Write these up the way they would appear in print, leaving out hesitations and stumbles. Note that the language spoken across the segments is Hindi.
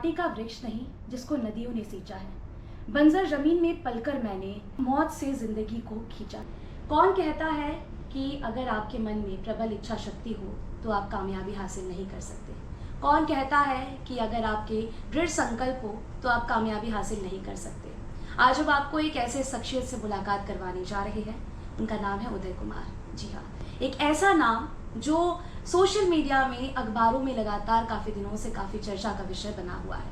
कांटे का वृक्ष नहीं जिसको नदियों ने सींचा है। बंजर जमीन में पलकर मैंने मौत से जिंदगी को खींचा। कौन कहता है कि अगर आपके मन में प्रबल इच्छा शक्ति हो तो आप कामयाबी हासिल नहीं कर सकते। कौन कहता है कि अगर आपके दृढ़ संकल्प हो तो आप कामयाबी हासिल नहीं कर सकते। आज हम आपको एक ऐसे शख्सियत से मुलाकात करवाने जा रहे हैं। उनका नाम है उदय कुमार। जी हाँ, एक ऐसा नाम जो सोशल मीडिया में, अखबारों में लगातार काफ़ी दिनों से काफ़ी चर्चा का विषय बना हुआ है।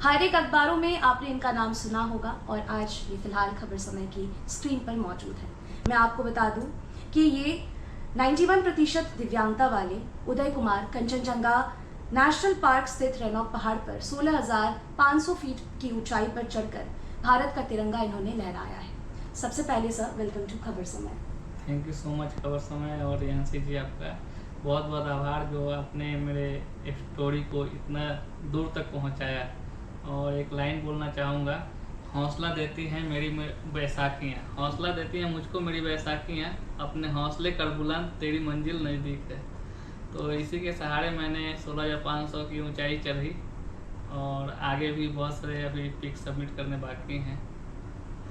हर एक अखबारों में आपने इनका नाम सुना होगा और आज ये फिलहाल खबर समय की स्क्रीन पर मौजूद है। मैं आपको बता दूं कि ये 91% दिव्यांगता वाले उदय कुमार कंचनजंगा नेशनल पार्क स्थित रेनॉक पहाड़ पर 16,500 फीट की ऊंचाई पर चढ़कर भारत का तिरंगा इन्होंने लहराया है। सबसे पहले सर, वेलकम टू खबर समय। थैंक यू सो मच खबर समय। और यांसी जी, आपका बहुत बहुत आभार जो आपने मेरे स्टोरी को इतना दूर तक पहुंचाया। और एक लाइन बोलना चाहूँगा, हौसला देती हैं मेरी बैसाखियाँ, हौसला देती हैं मुझको मेरी बैसाखियाँ, अपने हौसले कर बुलंद तेरी मंजिल नज़दीक है। तो इसी के सहारे मैंने 16,500 की ऊंचाई चढ़ी और आगे भी बहुत सारे अभी पिक सबमिट करने बाकी हैं।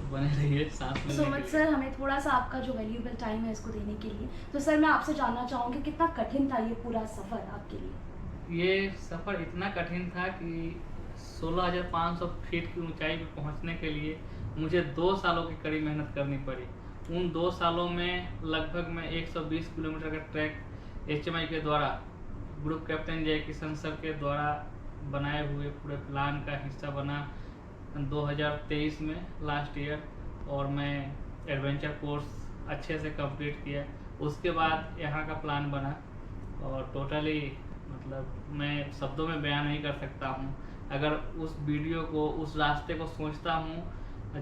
बने रहिए साथ में। सो मच सर, हमें थोड़ा सा आपका जो वैल्यूएबल टाइम है इसको देने के लिए। तो सर, मैं आपसे जानना चाहूँगी कितना कठिन था ये पूरा सफ़र आपके लिए। ये सफ़र इतना कठिन था कि 16,500 फीट की ऊंचाई पर पहुंचने के लिए मुझे 2 सालों की कड़ी मेहनत करनी पड़ी। उन 2 सालों में लगभग मैं 120 किलोमीटर का ट्रैक HMI के द्वारा, ग्रुप कैप्टन जय किशन सर के द्वारा बनाए हुए पूरे प्लान का हिस्सा बना 2023 में लास्ट ईयर। और मैं एडवेंचर कोर्स अच्छे से कंप्लीट किया। उसके बाद यहाँ का प्लान बना और टोटली मतलब मैं शब्दों में बयान नहीं कर सकता हूँ। अगर उस वीडियो को, उस रास्ते को सोचता हूँ,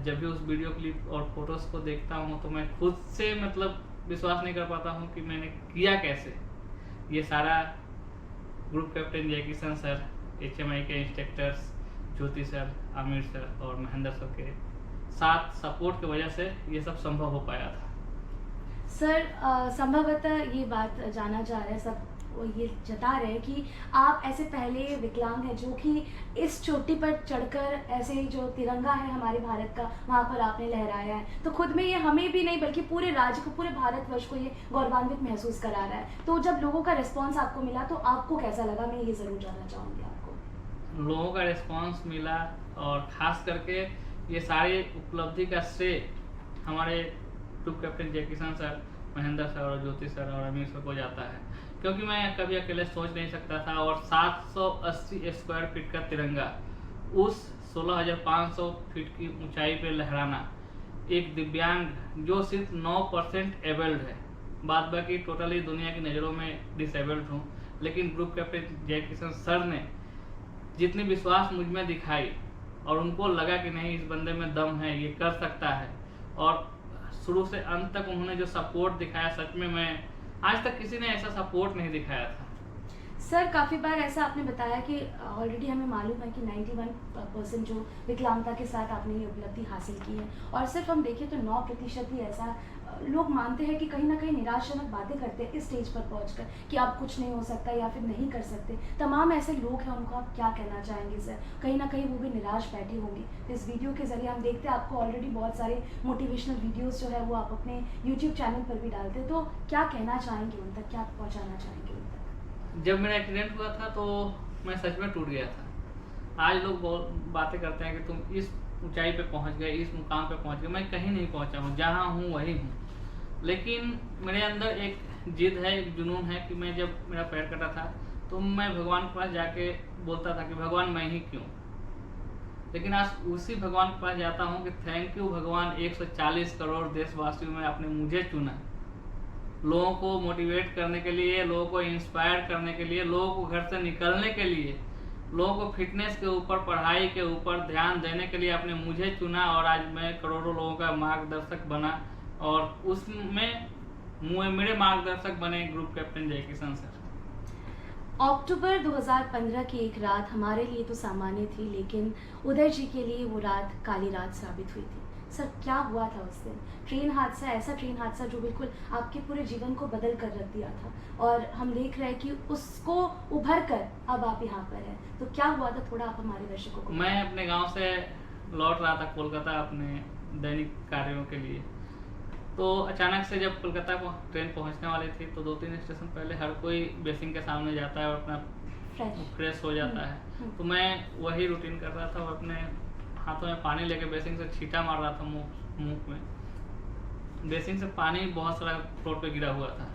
जब भी उस वीडियो क्लिप और फोटोज़ को देखता हूँ तो मैं खुद से मतलब विश्वास नहीं कर पाता हूँ कि मैंने किया कैसे। ये सारा ग्रुप कैप्टन जय किशन सर, HMI के इंस्ट्रक्टर्स ज्योति सर, आमिर सर और महेंद्र सर के साथ सपोर्ट की वजह से ये सब संभव हो पाया था। सर, संभवतः ये बात जाना जा रहा है, सब ये जता रहे हैं कि आप ऐसे पहले विकलांग हैं जो कि इस चोटी पर चढ़कर ऐसे जो तिरंगा है हमारे भारत का, वहाँ पर आपने लहराया है। तो खुद में ये हमें भी नहीं बल्कि पूरे राज्य को, पूरे भारतवर्ष को ये गौरवान्वित महसूस करा रहा है। तो जब लोगों का रिस्पॉन्स आपको मिला तो आपको कैसा लगा, मैं ये ज़रूर जानना चाहूँगी आपको। लोगों का रिस्पॉन्स मिला और ख़ास करके ये सारी उपलब्धि का श्रेय हमारे ग्रुप कैप्टन जय किशन सर, महेंद्र सर और ज्योति सर और अमीर सर को जाता है, क्योंकि मैं कभी अकेले सोच नहीं सकता था। और 780 स्क्वायर फीट का तिरंगा उस 16,500 फीट की ऊंचाई पर लहराना, एक दिव्यांग जो सिर्फ 9% एबल्ड है, बाद बाकी टोटली दुनिया की नज़रों में डिसेबल्ड हूँ, लेकिन ग्रुप कैप्टन जय किशन सर ने जितनी विश्वास मुझ में दिखाई और उनको लगा कि नहीं, इस बंदे में दम है, ये कर सकता है, और शुरू से अंत तक उन्होंने जो सपोर्ट दिखाया, सच में मैं आज तक किसी ने ऐसा सपोर्ट नहीं दिखाया था। सर, काफ़ी बार ऐसा आपने बताया कि ऑलरेडी हमें मालूम है कि 91% जो विकलांगता के साथ आपने ये उपलब्धि हासिल की है, और सिर्फ हम देखें तो 9% ही ऐसा लोग मानते हैं कि कहीं ना कहीं निराशाजनक बातें करते हैं इस स्टेज पर पहुंचकर कि आप कुछ नहीं हो सकता या फिर नहीं कर सकते। तमाम ऐसे लोग हैं, उनको आप क्या कहना चाहेंगे सर? कहीं ना कहीं वो भी निराश बैठे होंगे। तो इस वीडियो के ज़रिए हम देखते हैं आपको ऑलरेडी बहुत सारे मोटिवेशनल वीडियोज़ जो है वो आप अपने यूट्यूब चैनल पर भी डालते हैं। तो क्या कहना चाहेंगे उन तक, क्या पहुँचाना चाहेंगे उन तक? जब मेरा एक्सीडेंट हुआ था तो मैं सच में टूट गया था। आज लोग बहुत बातें करते हैं कि तुम इस ऊंचाई पे पहुंच गए, इस मुकाम पे पहुंच गए। मैं कहीं नहीं पहुंचा हूँ, जहाँ हूँ वही हूँ। लेकिन मेरे अंदर एक जिद है, एक जुनून है कि मैं, जब मेरा पैर कटा था तो मैं भगवान के पास जाके बोलता था कि भगवान मैं ही क्यों। लेकिन आज उसी भगवान के पास जाता हूँ कि थैंक यू भगवान, 140 करोड़ देशवासियों में आपने मुझे चुना, लोगों को मोटिवेट करने के लिए, लोगों को इंस्पायर करने के लिए, लोगों को घर से निकलने के लिए, लोगों को फिटनेस के ऊपर, पढ़ाई के ऊपर ध्यान देने के लिए आपने मुझे चुना। और आज मैं करोड़ों लोगों का मार्गदर्शक बना और उसमें मेरे मार्गदर्शक बने ग्रुप कैप्टन जय किशन सर। अक्टूबर 2015 की एक रात हमारे लिए तो सामान्य थी, लेकिन उदय जी के लिए वो रात काली रात साबित हुई थी। सर क्या हुआ था उस दिन? ट्रेन हादसा, ऐसा ट्रेन हादसा जो बिल्कुल आपके पूरे जीवन को बदल कर रख दिया था, और हम देख रहे हैं कि उसको उभर कर अब आप यहाँ पर हैं। तो क्या हुआ था, थोड़ा आप हमारे दर्शकों को मैं अपने गांव से लौट रहा था कोलकाता अपने दैनिक कार्यों के लिए। तो अचानक से जब कोलकाता को ट्रेन पहुंचने वाली थी तो 2-3 स्टेशन पहले हर कोई बेसिन के सामने जाता है और अपना फ्रेश हो जाता है। तो मैं वही रूटीन कर रहा था और अपने हाथों में पानी लेके बेसिन से छींटा मार रहा था मुंह में। बेसिन से पानी बहुत सारा फ्लोर पे गिरा हुआ था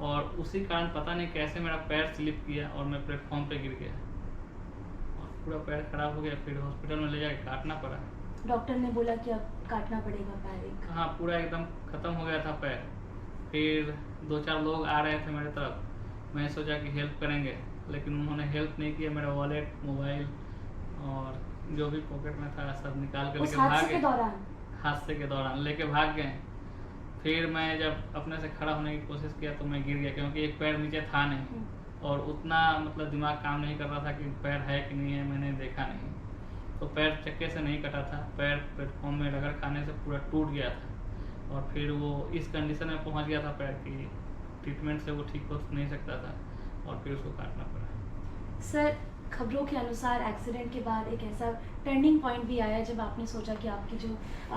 और उसी कारण पता नहीं कैसे मेरा पैर स्लिप किया और मैं प्लेटफॉर्म पे गिर गया और पूरा पैर खराब हो गया। फिर हॉस्पिटल में ले जाके काटना पड़ा। डॉक्टर ने बोला कि अब काटना पड़ेगा पैर एक। हाँ, पूरा एकदम ख़त्म हो गया था पैर। फिर 2-4 लोग आ रहे थे मेरे तरफ। मैं सोचा कि हेल्प करेंगे, लेकिन उन्होंने हेल्प नहीं किया। मेरा वॉलेट, मोबाइल और जो भी पॉकेट में था सब निकाल कर उस लेके भाग हादसे के गए। दौरान? हादसे के दौरान लेके भाग गए। फिर मैं जब अपने से खड़ा होने की कोशिश किया तो मैं गिर गया, क्योंकि एक पैर नीचे था नहीं और उतना मतलब दिमाग काम नहीं कर रहा था कि पैर है कि नहीं है, मैंने देखा नहीं। तो पैर चक्के से नहीं कटा था, पैर प्लेटफॉर्म में रगड़ खाने से पूरा टूट गया था और फिर वो इस कंडीशन में पहुंच गया था पैर की ट्रीटमेंट से वो ठीक हो नहीं सकता था और फिर उसको काटना पड़ा। सर, खबरों के अनुसार एक्सीडेंट के बाद एक ऐसा टर्निंग पॉइंट भी आया जब आपने सोचा कि आपकी जो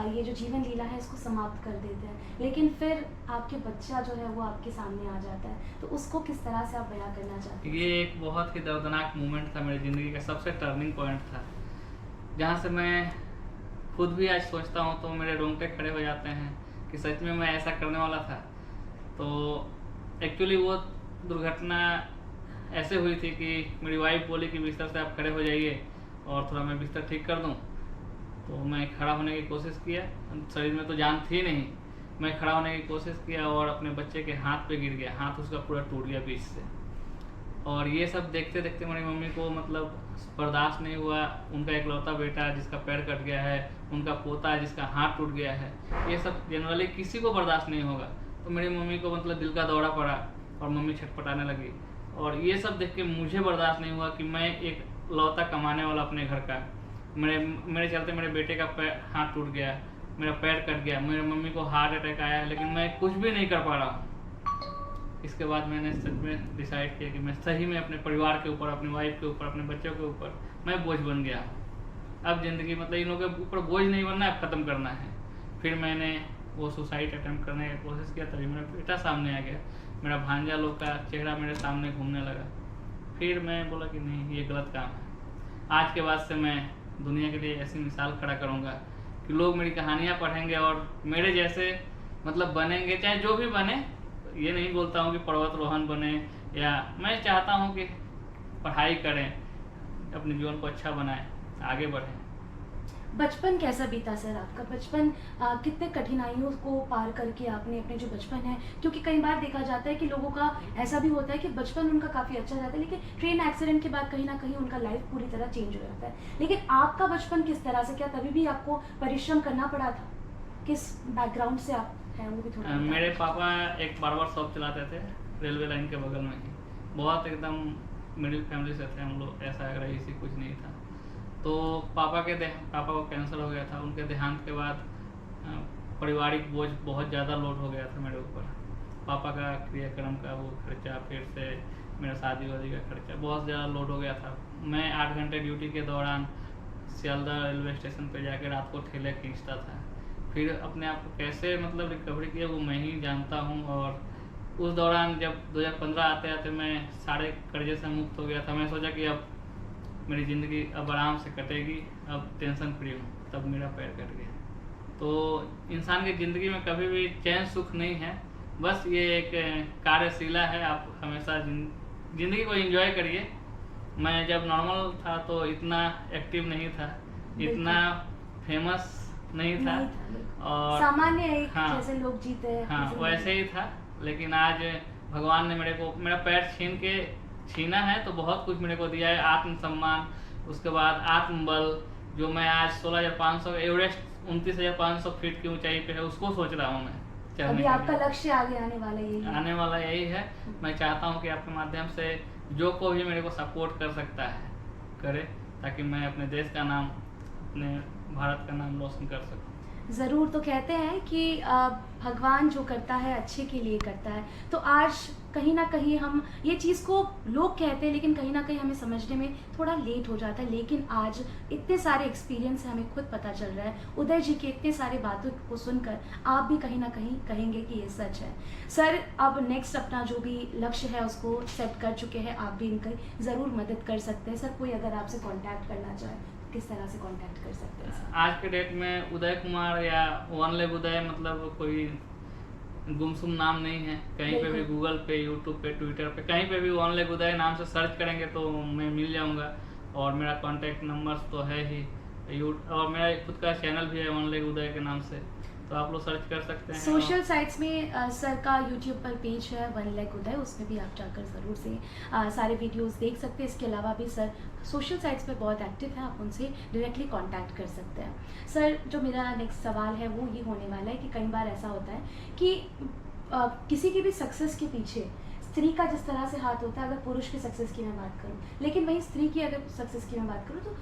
ये जो जीवन लीला है इसको समाप्त कर देते हैं, लेकिन फिर आपके बच्चा जो है वो आपके सामने आ जाता है, तो उसको किस तरह से आप बयां करना चाहते हैं? ये एक बहुत ही दर्दनाक मोमेंट था मेरी ज़िंदगी का, सबसे टर्निंग पॉइंट था, जहाँ से मैं खुद भी आज सोचता हूँ तो मेरे रोंगटे खड़े हो जाते हैं कि सच में मैं ऐसा करने वाला था। तो एक्चुअली वो दुर्घटना ऐसे हुई थी कि मेरी वाइफ बोली कि बिस्तर से आप खड़े हो जाइए और थोड़ा मैं बिस्तर ठीक कर दूं। तो मैं खड़ा होने की कोशिश किया, शरीर में तो जान थी नहीं। मैं खड़ा होने की कोशिश किया और अपने बच्चे के हाथ पे गिर गया, हाथ उसका पूरा टूट गया बीच से। और ये सब देखते देखते मेरी मम्मी को मतलब बर्दाश्त नहीं हुआ। उनका इकलौता बेटा जिसका पैर कट गया है, उनका पोता जिसका हाथ टूट गया है, ये सब जनरली किसी को बर्दाश्त नहीं होगा। तो मेरी मम्मी को मतलब दिल का दौरा पड़ा और मम्मी छटपटाने लगी। और ये सब देख के मुझे बर्दाश्त नहीं हुआ कि मैं एक लौता कमाने वाला अपने घर का, मेरे चलते मेरे बेटे का हाथ टूट गया, मेरा पैर कट गया, मेरी मम्मी को हार्ट अटैक आया, लेकिन मैं कुछ भी नहीं कर पा रहा हूँ। इसके बाद मैंने सच में डिसाइड किया कि मैं सही में अपने परिवार के ऊपर, अपनी वाइफ के ऊपर, अपने बच्चों के ऊपर मैं बोझ बन गया हूँ। अब ज़िंदगी मतलब इन लोगों के ऊपर बोझ नहीं बनना है, अब ख़त्म करना है। फिर मैंने वो सुसाइड अटेम्प्ट करने की कोशिश किया, तभी मेरा बेटा सामने आ गया। मेरा भांजा लोग का चेहरा मेरे सामने घूमने लगा। फिर मैं बोला कि नहीं, ये गलत काम है। आज के बाद से मैं दुनिया के लिए ऐसी मिसाल खड़ा करूँगा कि लोग मेरी कहानियाँ पढ़ेंगे और मेरे जैसे मतलब बनेंगे, चाहे जो भी बने। ये नहीं बोलता हूँ कि पर्वतारोहण बने, या मैं चाहता हूँ कि पढ़ाई करें, अपने जीवन को अच्छा बनाएं, आगे बढ़ें। बचपन कैसा बीता सर आपका? बचपन कितने कठिनाइयों को पार करके आपने अपने जो बचपन है, क्योंकि कई बार देखा जाता है कि लोगों का ऐसा भी होता है कि बचपन उनका काफ़ी अच्छा जाता है, लेकिन ट्रेन एक्सीडेंट के बाद कहीं ना कहीं उनका लाइफ पूरी तरह चेंज हो जाता है। लेकिन आपका बचपन किस तरह से, क्या तभी भी आपको परिश्रम करना पड़ा था? किस बैकग्राउंड से आप हैं वो भी थोड़ा? मेरे पापा एक बार्बर शॉप चलाते थे रेलवे लाइन के बगल में ही। बहुत एकदम मिडिल फैमिली से थे हम लोग, ऐसा रईसी कुछ नहीं था। तो पापा को कैंसर हो गया था। उनके देहांत के बाद पारिवारिक बोझ बहुत ज़्यादा लोड हो गया था मेरे ऊपर। पापा का क्रियाक्रम का वो खर्चा, फिर से मेरा शादी वादी का खर्चा, बहुत ज़्यादा लोड हो गया था। मैं 8 घंटे ड्यूटी के दौरान सियालदह रेलवे स्टेशन पर जाकर रात को ठेले खींचता था। फिर अपने आप को कैसे मतलब रिकवरी किया वो मैं ही जानता हूँ। और उस दौरान जब 2015 आते आते मैं सारे कर्जे से मुक्त हो गया था। मैं सोचा कि अब मेरी ज़िंदगी अब आराम से कटेगी, अब टेंशन फ्री हूँ, तब मेरा पैर कट गया। तो इंसान की ज़िंदगी में कभी भी चैन सुख नहीं है, बस ये एक कार्यशीला है। आप हमेशा ज़िंदगी को एंजॉय करिए। मैं जब नॉर्मल था तो इतना एक्टिव नहीं था, इतना फेमस नहीं था और सामान्य एक हाँ, जैसे लोग जीते हैं। हाँ वैसे ही था। लेकिन आज भगवान ने मेरा पैर छीना है तो बहुत कुछ मेरे को दिया है। आत्मसम्मान, उसके बाद आत्मबल, जो मैं आज 16,500 एवरेस्ट 29,500 फीट की ऊंचाई पे है, उसको सोच रहा हूँ मैं चढ़ने अभी के आपका लिए। लक्ष्य आगे आने वाला यही है। मैं चाहता हूँ कि आपके माध्यम से जो कोई भी मेरे को सपोर्ट कर सकता है करे, ताकि मैं अपने देश का नाम, अपने भारत का नाम रोशन कर सकूँ। ज़रूर। तो कहते हैं कि भगवान जो करता है अच्छे के लिए करता है। तो आज कहीं न कहीं हम ये चीज़ को लोग कहते हैं, लेकिन कहीं न कहीं हमें समझने में थोड़ा लेट हो जाता है। लेकिन आज इतने सारे एक्सपीरियंस से हमें खुद पता चल रहा है। उदय जी की इतने सारे बातों को सुनकर आप भी कहीं न कहीं कहेंगे कि ये सच है। सर, अब नेक्स्ट अपना जो भी लक्ष्य है उसको सेट कर चुके हैं, आप भी इनकी ज़रूर मदद कर सकते हैं। सर, कोई अगर आपसे कॉन्टैक्ट करना चाहे किस तरह से कांटेक्ट कर सकते हैं सर? आज के डेट में उदय कुमार या वन लेग उदय मतलब कोई गुमसुम नाम नहीं है। कहीं पे भी बिल्कुल। गूगल पे, यूट्यूब पे, ट्विटर पे कहीं पे भी वन लेग उदय नाम से सर्च करेंगे तो मैं मिल जाऊंगा। और मेरा कांटेक्ट नंबर तो है ही, और मेरा खुद का चैनल भी है वन लेग उदय के नाम से, तो आप लोग सर्च कर सकते हैं। सोशल साइट्स में सर का यूट्यूब पर पेज है वन लेग उदय, उसमें भी आप जाकर ज़रूर से सारे वीडियोस देख सकते हैं। इसके अलावा भी सर सोशल साइट्स पर बहुत एक्टिव है, आप उनसे डायरेक्टली कांटेक्ट कर सकते हैं। सर, जो मेरा नेक्स्ट सवाल है वो ये होने वाला है कि कई बार ऐसा होता है कि किसी की भी सक्सेस के पीछे स्त्री का जिस तरह से हाथ होता है, अगर पुरुष की सक्सेस की मैं बात करूँ, लेकिन वहीं स्त्री की अगर सक्सेस की मैं बात करूँ तो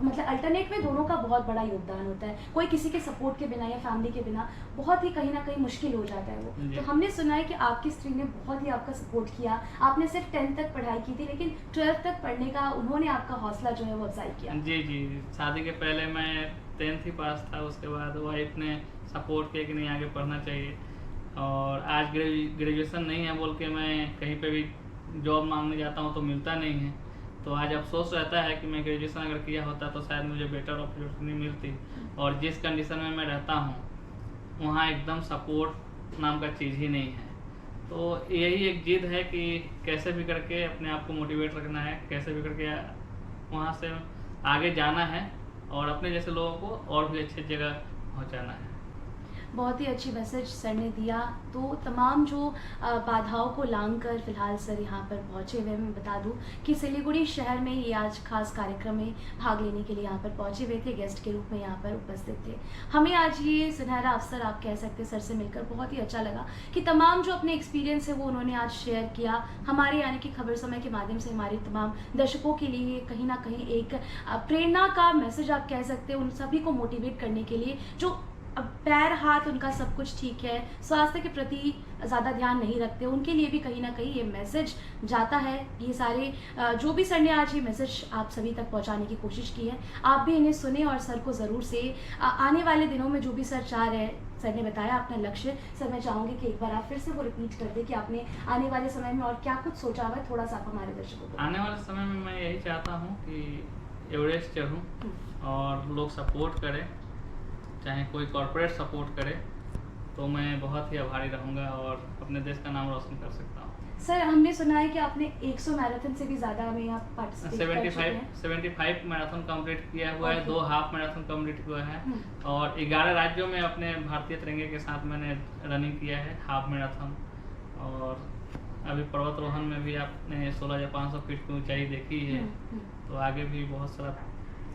मतलब अल्टरनेट में दोनों का बहुत बड़ा योगदान होता है। कोई किसी के सपोर्ट के बिना या फैमिली के बिना बहुत ही कहीं ना कहीं मुश्किल हो जाता है वो। जी। तो हमने सुना है कि आपकी स्त्री ने बहुत ही आपका सपोर्ट किया। आपने सिर्फ 10th तक पढ़ाई की थी, लेकिन 12th तक पढ़ने का उन्होंने आपका हौसला जो है वो अफजाई किया। जी जी, शादी के पहले मैं 10th ही पास था, उसके बाद वाइफ ने सपोर्ट किया कि नहीं आगे पढ़ना चाहिए। और आज ग्रेजुएशन नहीं है बोल के मैं कहीं पे भी जॉब मांगने जाता हूँ तो मिलता नहीं है। तो आज अफसोस रहता है कि मैं ग्रेजुएशन अगर किया होता तो शायद मुझे बेटर अपॉर्चुनिटी मिलती। और जिस कंडीशन में मैं रहता हूँ वहाँ एकदम सपोर्ट नाम का चीज़ ही नहीं है। तो यही एक जिद है कि कैसे भी करके अपने आप को मोटिवेट रखना है, कैसे भी करके वहाँ से आगे जाना है और अपने जैसे लोगों को और भी अच्छी जगह पहुँचाना है। बहुत ही अच्छी मैसेज सर ने दिया। तो तमाम जो बाधाओं को लांग कर फिलहाल सर यहाँ पर पहुँचे हुए, मैं बता दूँ कि सिलीगुड़ी शहर में ये आज खास कार्यक्रम में भाग लेने के लिए यहाँ पर पहुँचे हुए थे, गेस्ट के रूप में यहाँ पर उपस्थित थे। हमें आज ये सुनहरा अवसर आप कह सकते हैं सर से मिलकर बहुत ही अच्छा लगा कि तमाम जो अपने एक्सपीरियंस है वो उन्होंने आज शेयर किया। हमारे यानी कि खबर समय के माध्यम से हमारे तमाम दर्शकों के लिए कहीं ना कहीं एक प्रेरणा का मैसेज आप कह सकते हैं, उन सभी को मोटिवेट करने के लिए जो अब पैर हाथ उनका सब कुछ ठीक है, स्वास्थ्य के प्रति ज़्यादा ध्यान नहीं रखते, उनके लिए भी कहीं ना कहीं ये मैसेज जाता है। ये सारे जो भी सर ने आज ये मैसेज आप सभी तक पहुंचाने की कोशिश की है, आप भी इन्हें सुने और सर को ज़रूर से आने वाले दिनों में जो भी सर चाह रहे हैं, सर ने बताया अपना लक्ष्य। सर, मैं चाहूँगी कि एक बार आप फिर से वो रिपीट कर दें कि आपने आने वाले समय में और क्या कुछ सोचा हुआ है, थोड़ा सा आप हमारे दर्शकों को। आने वाले समय में मैं यही चाहता हूँ कि एवरेस्ट चढ़ूँ और लोग सपोर्ट करें, चाहे कोई कॉर्पोरेट सपोर्ट करे तो मैं बहुत ही आभारी रहूँगा और अपने देश का नाम रोशन कर सकता हूँ। सर, हमने सुना है कि आपने 100 मैराथन से भी ज़्यादा में आप पार्टिसिपेट कर चुके हैं। 75 मैराथन कंप्लीट किया हुआ है, 2 हाफ मैराथन कंप्लीट हुआ है और 11 राज्यों में अपने भारतीय तिरंगे के साथ मैंने रनिंग किया है हाफ मैराथन। और अभी पर्वतारोहण में भी आपने 16,500 फीट की ऊंचाई देखी है, तो आगे भी बहुत सारा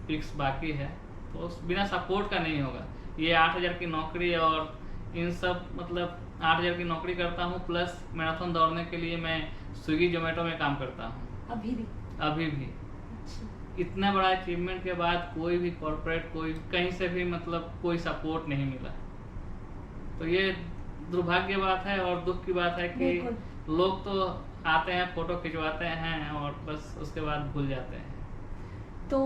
पिक्स बाकी है, तो बिना सपोर्ट का नहीं होगा। ये 8,000 की नौकरी और इन सब मतलब 8,000 की नौकरी करता हूँ प्लस मैराथन दौड़ने के लिए मैं स्विगी जोमेटो में काम करता हूँ अभी भी। अच्छा। इतना बड़ा अचीवमेंट के बाद कोई भी कॉर्पोरेट कोई कहीं से भी मतलब कोई सपोर्ट नहीं मिला, तो ये दुर्भाग्य बात है और दुख की बात है कि लोग तो आते हैं, फोटो खिंचवाते हैं और बस उसके बाद भूल जाते हैं। तो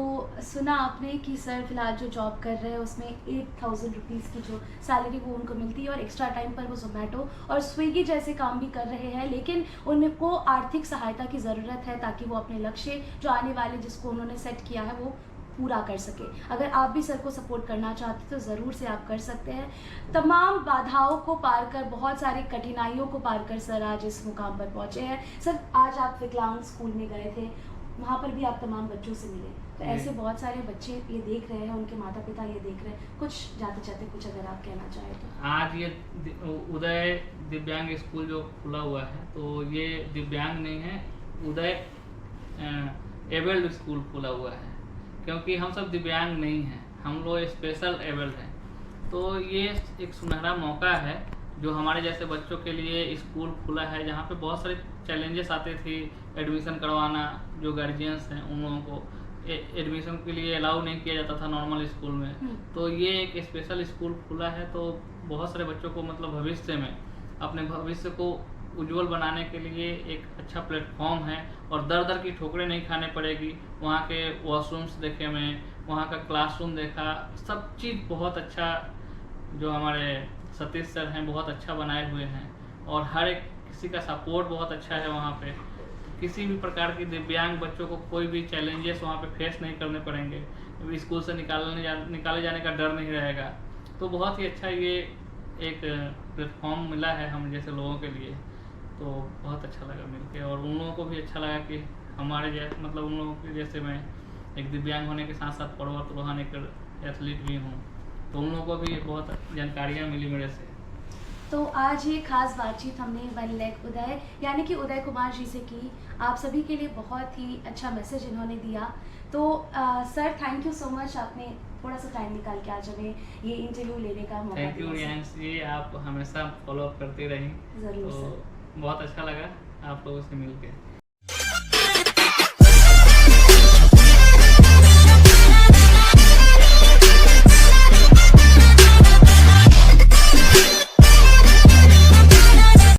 सुना आपने कि सर फिलहाल जो जॉब कर रहे हैं उसमें 8,000 रुपीज़ की जो सैलरी वो उनको मिलती है और एक्स्ट्रा टाइम पर वो जोमेटो और स्विगी जैसे काम भी कर रहे हैं, लेकिन उनको आर्थिक सहायता की ज़रूरत है ताकि वो अपने लक्ष्य जो आने वाले जिसको उन्होंने सेट किया है वो पूरा कर सके। अगर आप भी सर को सपोर्ट करना चाहते तो ज़रूर से आप कर सकते हैं। तमाम बाधाओं को पार कर, बहुत सारी कठिनाइयों को पार कर सर आज इस मुकाम पर पहुँचे हैं। सर, आज आप विकलांग स्कूल में गए थे, वहाँ पर भी आप तमाम बच्चों से मिले, तो ऐसे बहुत सारे बच्चे ये देख रहे हैं, उनके माता पिता ये देख रहे हैं, कुछ जाते जाते कुछ अगर आप कहना चाहें तो। आज ये उदय दिव्यांग स्कूल जो खुला हुआ है, तो ये दिव्यांग नहीं है, उदय एबल्ड स्कूल खुला हुआ है, क्योंकि हम सब दिव्यांग नहीं हैं, हम लोग स्पेशल एबल्ड हैं। तो ये एक सुनहरा मौका है जो हमारे जैसे बच्चों के लिए स्कूल खुला है, जहाँ पे बहुत सारे चैलेंजेस आते थे एडमिशन करवाना, जो गार्जियंस हैं उन लोगों को एडमिशन के लिए अलाउ नहीं किया जाता था नॉर्मल स्कूल में। तो ये एक स्पेशल स्कूल खुला है, तो बहुत सारे बच्चों को मतलब भविष्य में अपने भविष्य को उज्जवल बनाने के लिए एक अच्छा प्लेटफॉर्म है, और दर दर की ठोकरें नहीं खाने पड़ेगी। वहाँ के वॉशरूम्स देखे मैं, वहाँ का क्लासरूम देखा, सब चीज़ बहुत अच्छा, जो हमारे सतीश सर हैं बहुत अच्छा बनाए हुए हैं, और हर एक किसी का सपोर्ट बहुत अच्छा है वहाँ पे। किसी भी प्रकार के दिव्यांग बच्चों को कोई भी चैलेंजेस वहाँ पे फेस नहीं करने पड़ेंगे, स्कूल से निकाले जाने का डर नहीं रहेगा। तो बहुत ही अच्छा ये एक प्लेटफॉर्म मिला है हम जैसे लोगों के लिए, तो बहुत अच्छा लगा मिलके, और उन लोगों को भी अच्छा लगा कि हमारे जैसे मतलब उन लोगों के जैसे मैं एक दिव्यांग होने के साथ साथ पर्वतारोहण एक एथलीट भी हूँ, तो उन लोगों को भी बहुत जानकारियाँ मिली मेरे से। तो आज ये खास बातचीत हमने वन लेग उदय यानी कि उदय कुमार जी से की। आप सभी के लिए बहुत ही अच्छा मैसेज इन्होंने दिया। तो sir thank you so much, आपने थोड़ा सा टाइम निकाल के आज हमें ये इंटरव्यू लेने का मौका दिया। थैंक यू रियांश जी, आप हमेशा फॉलो अप करती रहीं, ज़रूर तो सर। बहुत अच्छा लगा आप लोगों से मिलकर।